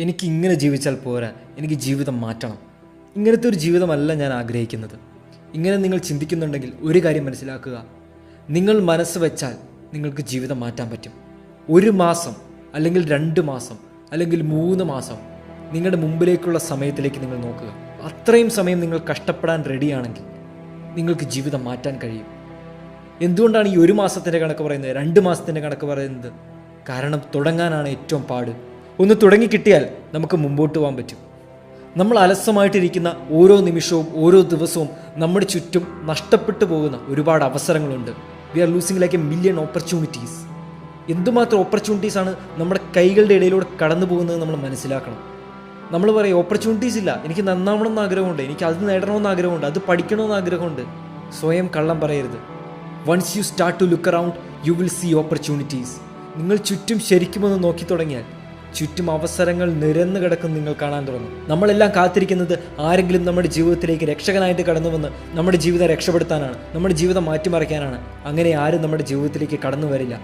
എനിക്ക് ഇങ്ങനെ ജീവിച്ചാൽ പോരാ, എനിക്ക് ജീവിതം മാറ്റണം. ഇങ്ങനത്തെ ഒരു ജീവിതമല്ല ഞാൻ ആഗ്രഹിക്കുന്നത്. ഇങ്ങനെ നിങ്ങൾ ചിന്തിക്കുന്നുണ്ടെങ്കിൽ ഒരു കാര്യം മനസ്സിലാക്കുക, നിങ്ങൾ മനസ്സ് വെച്ചാൽ നിങ്ങൾക്ക് ജീവിതം മാറ്റാൻ പറ്റും. 1 മാസം അല്ലെങ്കിൽ 2 മാസം അല്ലെങ്കിൽ 3 മാസം നിങ്ങളുടെ മുമ്പിലേക്കുള്ള സമയത്തിലേക്ക് നിങ്ങൾ നോക്കുക. അത്രയും സമയം നിങ്ങൾ കഷ്ടപ്പെടാൻ റെഡിയാണെങ്കിൽ നിങ്ങൾക്ക് ജീവിതം മാറ്റാൻ കഴിയും. എന്തുകൊണ്ടാണ് ഈ 1 മാസത്തിൻ്റെ കണക്ക് പറയുന്നത്, 2 മാസത്തിൻ്റെ കണക്ക് പറയുന്നത്? കാരണം തുടങ്ങാനാണ് ഏറ്റവും പാട്. ഒന്ന് തുടങ്ങിക്കിട്ടിയാൽ നമുക്ക് മുമ്പോട്ട് പോകാൻ പറ്റും. നമ്മൾ അലസമായിട്ടിരിക്കുന്ന ഓരോ നിമിഷവും ഓരോ ദിവസവും നമ്മുടെ ചുറ്റും നഷ്ടപ്പെട്ടു പോകുന്ന ഒരുപാട് അവസരങ്ങളുണ്ട്. We are losing like a million opportunities. എന്തുമാത്രം ഓപ്പർച്യൂണിറ്റീസാണ് നമ്മുടെ കൈകളുടെ ഇടയിലൂടെ കടന്നു പോകുന്നത് നമ്മൾ മനസ്സിലാക്കണം. നമ്മൾ പറയും ഓപ്പർച്യൂണിറ്റീസ് ഇല്ല, എനിക്ക് നന്നാവണം എന്ന് ആഗ്രഹമുണ്ട്, എനിക്ക് അത് നേടണമെന്ന് ആഗ്രഹമുണ്ട്, അത് പഠിക്കണമെന്ന് ആഗ്രഹമുണ്ട്. സ്വയം കള്ളം പറയരുത്. Once you start to look around you will see opportunities. നിങ്ങൾ ചുറ്റും ശരിക്കുമൊന്ന് നോക്കി തുടങ്ങിയാൽ ചുറ്റും അവസരങ്ങൾ നിരന്നു കിടക്കും നിങ്ങൾ കാണാൻ തുടങ്ങും. നമ്മളെല്ലാം കാത്തിരിക്കുന്നത് ആരെങ്കിലും നമ്മുടെ ജീവിതത്തിലേക്ക് രക്ഷകനായിട്ട് കടന്നു വന്ന് നമ്മുടെ ജീവിതം രക്ഷപ്പെടുത്താനാണ്, നമ്മുടെ ജീവിതം മാറ്റിമറിക്കാനാണ്. അങ്ങനെ ആരും നമ്മുടെ ജീവിതത്തിലേക്ക് കടന്നു വരില്ല.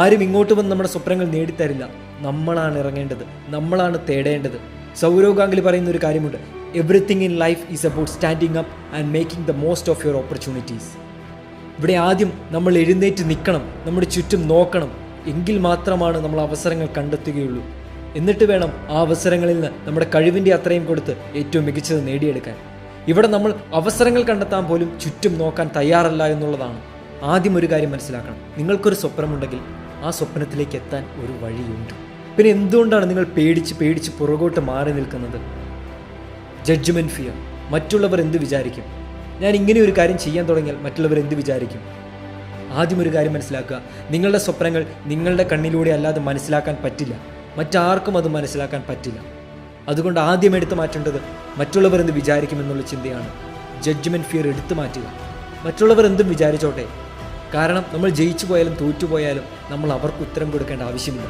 ആരും ഇങ്ങോട്ട് വന്ന് നമ്മുടെ സ്വപ്നങ്ങൾ നേടിത്തരില്ല. നമ്മളാണ് ഇറങ്ങേണ്ടത്, നമ്മളാണ് തേടേണ്ടത്. സൗരവ് ഗാംഗുലി പറയുന്ന ഒരു കാര്യമുണ്ട്, everything in life is about standing up and making the most of your opportunities. ഇവിടെ ആദ്യം നമ്മൾ എഴുന്നേറ്റ് നിൽക്കണം, നമ്മുടെ ചുറ്റും നോക്കണം. എങ്കിൽ മാത്രമാണ് നമ്മൾ അവസരങ്ങൾ കണ്ടെത്തുകയുള്ളൂ. എന്നിട്ട് വേണം ആ അവസരങ്ങളിൽ നിന്ന് നമ്മുടെ കഴിവിൻ്റെ അത്രയും കൊടുത്ത് ഏറ്റവും മികച്ചത് നേടിയെടുക്കാൻ. ഇവിടെ നമ്മൾ അവസരങ്ങൾ കണ്ടെത്താൻ പോലും ചുറ്റും നോക്കാൻ തയ്യാറല്ല എന്നുള്ളതാണ്. ആദ്യം ഒരു കാര്യം മനസ്സിലാക്കണം, നിങ്ങൾക്കൊരു സ്വപ്നമുണ്ടെങ്കിൽ ആ സ്വപ്നത്തിലേക്ക് എത്താൻ ഒരു വഴിയുണ്ട്. പിന്നെ എന്തുകൊണ്ടാണ് നിങ്ങൾ പേടിച്ച് പുറകോട്ട് മാറി നിൽക്കുന്നത്? Judgement fear. മറ്റുള്ളവർ എന്ത് വിചാരിക്കും? ഞാൻ ഇങ്ങനെ ഒരു കാര്യം ചെയ്യാൻ തുടങ്ങിയാൽ മറ്റുള്ളവർ എന്ത് വിചാരിക്കും? ആദ്യം ഒരു കാര്യം മനസ്സിലാക്കുക, നിങ്ങളുടെ സ്വപ്നങ്ങൾ നിങ്ങളുടെ കണ്ണിലൂടെ അല്ലാതെ മനസ്സിലാക്കാൻ പറ്റില്ല. മറ്റാർക്കും അത് മനസ്സിലാക്കാൻ പറ്റില്ല. അതുകൊണ്ട് ആദ്യം എടുത്തു മാറ്റേണ്ടത് മറ്റുള്ളവർ എന്ത് വിചാരിക്കുമെന്നുള്ള ചിന്തയാണ്. ജഡ്ജ്മെൻറ്റ് ഫിയർ എടുത്തു മാറ്റുക. മറ്റുള്ളവർ എന്തും വിചാരിച്ചോട്ടെ. കാരണം നമ്മൾ ജയിച്ചു പോയാലും തോറ്റുപോയാലും നമ്മൾ അവർക്ക് ഉത്തരം കൊടുക്കേണ്ട ആവശ്യമില്ല.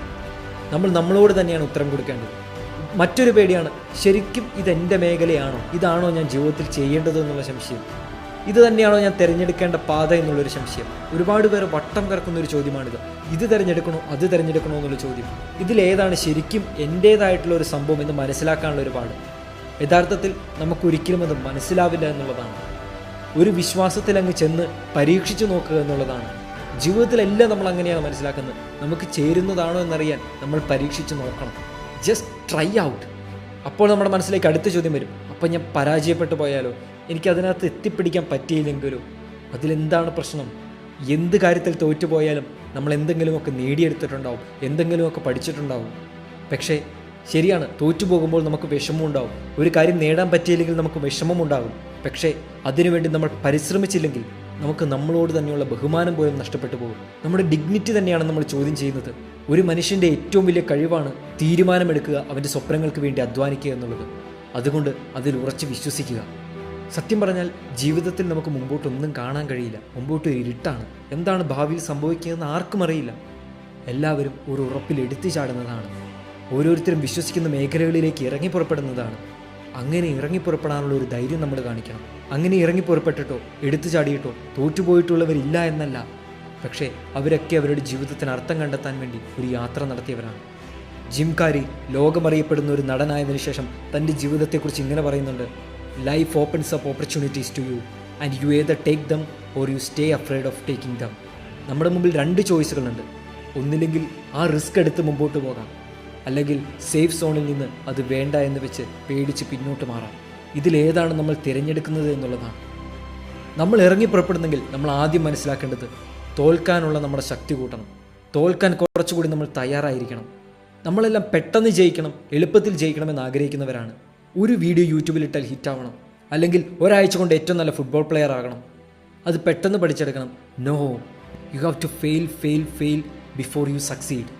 നമ്മൾ നമ്മളോട് തന്നെയാണ് ഉത്തരം കൊടുക്കേണ്ടത്. മറ്റൊരു പേടിയാണ്, ശരിക്കും ഇതെൻ്റെ മേഖലയാണോ, ഇതാണോ ഞാൻ ജീവിതത്തിൽ ചെയ്യേണ്ടത് എന്നുള്ള സംശയം. ഇത് തന്നെയാണോ ഞാൻ തിരഞ്ഞെടുക്കേണ്ട പാത എന്നുള്ളൊരു സംശയം. ഒരുപാട് പേർ വട്ടം കറക്കുന്നൊരു ചോദ്യമാണിത്. ഇത് തിരഞ്ഞെടുക്കണോ അത് തിരഞ്ഞെടുക്കണോ എന്നുള്ള ചോദ്യം. ഇതിലേതാണ് ശരിക്കും എൻ്റേതായിട്ടുള്ള ഒരു സംഭവം എന്ന് മനസ്സിലാക്കാനുള്ള ഒരു പാട്. യഥാർത്ഥത്തിൽ നമുക്കൊരിക്കലും അത് മനസ്സിലാവില്ല എന്നുള്ളതാണ്. ഒരു വിശ്വാസത്തിൽ അങ്ങ് ചെന്ന് പരീക്ഷിച്ചു നോക്കുക എന്നുള്ളതാണ്. ജീവിതത്തിലെല്ലാം നമ്മൾ അങ്ങനെയാണ് മനസ്സിലാക്കുന്നത്. നമുക്ക് ചേരുന്നതാണോ എന്നറിയാൻ നമ്മൾ പരീക്ഷിച്ച് നോക്കണം. Just try out. അപ്പോൾ നമ്മുടെ മനസ്സിലേക്ക് അടുത്ത ചോദ്യം വരും, അപ്പം ഞാൻ പരാജയപ്പെട്ടു പോയാലോ, എനിക്കതിനകത്ത് എത്തിപ്പിടിക്കാൻ പറ്റിയില്ലെങ്കിലോ? അതിലെന്താണ് പ്രശ്നം? എന്ത് കാര്യത്തിൽ തോറ്റുപോയാലും നമ്മൾ എന്തെങ്കിലുമൊക്കെ നേടിയെടുത്തിട്ടുണ്ടാവും, എന്തെങ്കിലുമൊക്കെ പഠിച്ചിട്ടുണ്ടാവും. പക്ഷേ ശരിയാണ്, തോറ്റുപോകുമ്പോൾ നമുക്ക് വിഷമമുണ്ടാവും. ഒരു കാര്യം നേടാൻ പറ്റിയില്ലെങ്കിൽ നമുക്ക് വിഷമമുണ്ടാകും. പക്ഷേ അതിനുവേണ്ടി നമ്മൾ പരിശ്രമിച്ചില്ലെങ്കിൽ നമുക്ക് നമ്മളോട് തന്നെയുള്ള ബഹുമാനം പോലും നഷ്ടപ്പെട്ടു പോകും. നമ്മുടെ ഡിഗ്നിറ്റി തന്നെയാണ് നമ്മൾ ചോദ്യം ചെയ്യുന്നത്. ഒരു മനുഷ്യൻ്റെ ഏറ്റവും വലിയ കഴിവാണ് തീരുമാനമെടുക്കുക, അവൻ്റെ സ്വപ്നങ്ങൾക്ക് വേണ്ടി അധ്വാനിക്കുക എന്നുള്ളത്. അതുകൊണ്ട് അതിൽ ഉറച്ച് വിശ്വസിക്കുക. സത്യം പറഞ്ഞാൽ ജീവിതത്തിൽ നമുക്ക് മുമ്പോട്ടൊന്നും കാണാൻ കഴിയില്ല. മുമ്പോട്ട് ഇരുട്ടാണ്. എന്താണ് ഭാവിയിൽ സംഭവിക്കുകയെന്ന് ആർക്കും അറിയില്ല. എല്ലാവരും ഒരു ഉറപ്പിൽ എടുത്തു ചാടുന്നതാണ്. ഓരോരുത്തരും വിശ്വസിക്കുന്ന മേഖലകളിലേക്ക് ഇറങ്ങിപ്പുറപ്പെടുന്നതാണ്. അങ്ങനെ ഇറങ്ങിപ്പുറപ്പെടാനുള്ള ഒരു ധൈര്യം നമ്മൾ കാണിക്കണം. അങ്ങനെ ഇറങ്ങിപ്പുറപ്പെട്ടിട്ടോ എടുത്തു ചാടിയിട്ടോ തോറ്റുപോയിട്ടുള്ളവരില്ല എന്നല്ല. പക്ഷേ അവരൊക്കെ അവരുടെ ജീവിതത്തിന് അർത്ഥം കണ്ടെത്താൻ വേണ്ടി ഒരു യാത്ര നടത്തിയവരാണ്. ജിം കാരി ലോകമറിയപ്പെടുന്ന ഒരു നടനായതിനു ശേഷം തൻ്റെ ജീവിതത്തെക്കുറിച്ച് ഇങ്ങനെ പറയുന്നുണ്ട്, life opens up opportunities to you and you either take them or you stay afraid of taking them. നമ്മുടെ മുമ്പിൽ 2 ചോയ്സുകളുണ്ട്. ഒന്നില്ലെങ്കിൽ ആ റിസ്ക് എടുത്ത് മുമ്പോട്ട് പോകാം, അല്ലെങ്കിൽ സേഫ് സോണിൽ നിന്ന് അത് വേണ്ട എന്ന് വെച്ച് പേടിച്ച് പിന്നോട്ട് മാറാം. ഇതിലേതാണ് നമ്മൾ തിരഞ്ഞെടുക്കുന്നത് എന്നുള്ളതാണ്. നമ്മൾ ഇറങ്ങിപ്പുറപ്പെടുന്നെങ്കിൽ നമ്മൾ ആദ്യം മനസ്സിലാക്കേണ്ടത് തോൽക്കാനുള്ള നമ്മുടെ ശക്തി കൂട്ടണം. തോൽക്കാൻ കുറച്ചുകൂടി നമ്മൾ തയ്യാറായിരിക്കണം. നമ്മളെല്ലാം പെട്ടെന്ന് ജയിക്കണം, എളുപ്പത്തിൽ ജയിക്കണമെന്ന് ആഗ്രഹിക്കുന്നവരാണ്. ഒരു വീഡിയോ യൂട്യൂബിലിട്ടാൽ ഹിറ്റാവണം, അല്ലെങ്കിൽ ഒരാഴ്ച കൊണ്ട് ഏറ്റവും നല്ല ഫുട്ബോൾ പ്ലെയർ ആകണം, അത് പെട്ടെന്ന് പഠിച്ചെടുക്കണം. No, you have to fail before you succeed.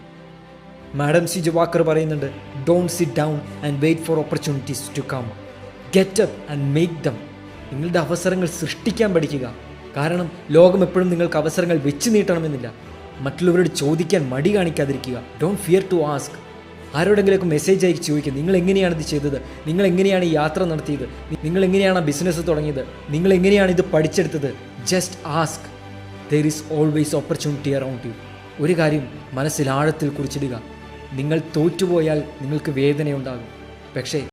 Madam C J Walker പറയുന്നുണ്ട്, don't sit down and wait for opportunities to come, get up and make them. നിങ്ങളുടെ അവസരങ്ങൾ സൃഷ്ടിക്കാൻ പഠിക്കുക. കാരണം ലോകം എപ്പോഴും നിങ്ങൾക്ക് അവസരങ്ങൾ വെച്ച് നീട്ടണമെന്നില്ല. മറ്റുള്ളവരോട് ചോദിക്കാൻ മടി കാണിക്കാതിരിക്കുക. Don't fear to ask. ആരോടെങ്കിലൊക്കെ മെസ്സേജ് അയച്ച് ചോദിക്കുക, നിങ്ങൾ എങ്ങനെയാണ് ഇത് ചെയ്തത്, നിങ്ങൾ എങ്ങനെയാണ് ഈ യാത്ര നടത്തിയത്, നിങ്ങൾ എങ്ങനെയാണ് ആ ബിസിനസ് തുടങ്ങിയത്, നിങ്ങൾ എങ്ങനെയാണ് ഇത് പഠിച്ചെടുത്തത്. Just ask. There is always opportunity around you. ഒരു കാര്യം മനസ്സിൽ ആഴത്തിൽ കുറിച്ചിടുക, നിങ്ങൾ തോറ്റുപോയാൽ നിങ്ങൾക്ക് വേദനയുണ്ടാകും, പക്ഷേ